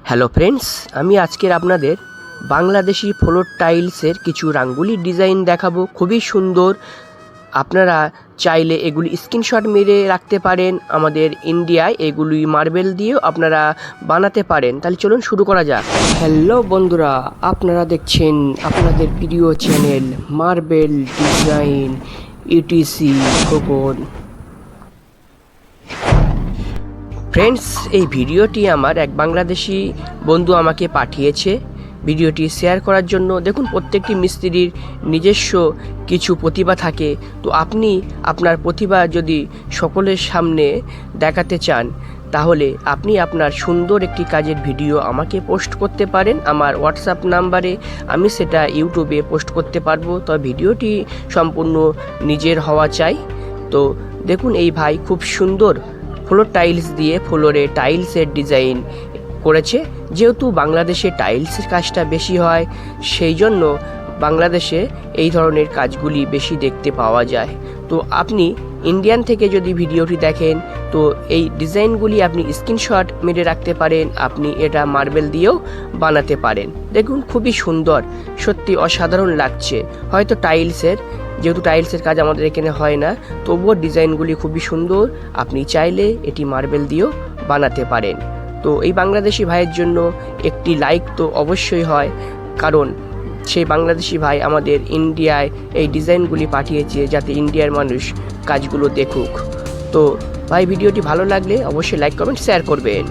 Hello friends, আমি আজকের আপনাদের বাংলাদেশি ফ্লোর টাইলসের কিছু রাঙ্গুলি ডিজাইন দেখাবো। খুবই সুন্দর। আপনারা চাইলে এগুলি স্ক্রিনশট মেরে রাখতে পারেন। আমাদের ইন্ডিয়ায় এগুলি মার্বেল দিয়েও আপনারা বানাতে পারেন। তাহলে চলুন শুরু করা যাক। হ্যালো বন্ধুরা, আপনারা দেখছেন আপনাদের প্রিয় channel marble design ETC-KHOKON। Friends, এই ভিডিওটি আমার এক বাংলাদেশি বন্ধু আমাকে পাঠিয়েছে ভিডিওটি শেয়ার করার জন্য। দেখুন, প্রত্যেকটি মিস্ত্রির নিজস্ব কিছু প্রতিভা থাকে। তো আপনি আপনার প্রতিভা যদি সকলের সামনে দেখাতে চান, তাহলে আপনি আপনার সুন্দর একটি কাজের ভিডিও আমাকে পোস্ট করতে পারেন আমার হোয়াটসঅ্যাপ নাম্বারে। আমি সেটা ইউটিউবে পোস্ট করতে পারবো। তো ভিডিওটি সম্পূর্ণ নিজের হওয়া চাই। তো দেখুন, এই ভাই খুব সুন্দর ফ্লোর টাইলস দিয়ে ফ্লোরে টাইলসের ডিজাইন করেছে। যেহেতু বাংলাদেশে টাইলসের কাজটা বেশি হয়, সেই জন্য বাংলাদেশে এই ধরনের কাজগুলি বেশি দেখতে পাওয়া যায়। তো আপনি ইন্ডিয়ান থেকে যদি ভিডিওটি দেখেন, তো এই ডিজাইনগুলি আপনি স্ক্রিনশট মেরে রাখতে পারেন। আপনি এটা মার্বেল দিয়েও বানাতে পারেন। দেখুন, খুবই সুন্দর, সত্যি অসাধারণ লাগছে। হয়তো যেহেতু টাইলসের কাজ আমাদের এখানে হয় না, তবুও ডিজাইনগুলি খুবই সুন্দর। আপনি চাইলে এটি মার্বেল দিয়েও বানাতে পারেন। তো এই বাংলাদেশি ভাইয়ের জন্য একটি লাইক তো অবশ্যই হয়, কারণ সেই বাংলাদেশি ভাই আমাদের ইন্ডিয়ায় এই ডিজাইনগুলি পাঠিয়েছে যাতে ইন্ডিয়ার মানুষ কাজগুলো দেখুক। তো ভাই, ভিডিওটি ভালো লাগলে অবশ্যই লাইক কমেন্ট শেয়ার করবেন।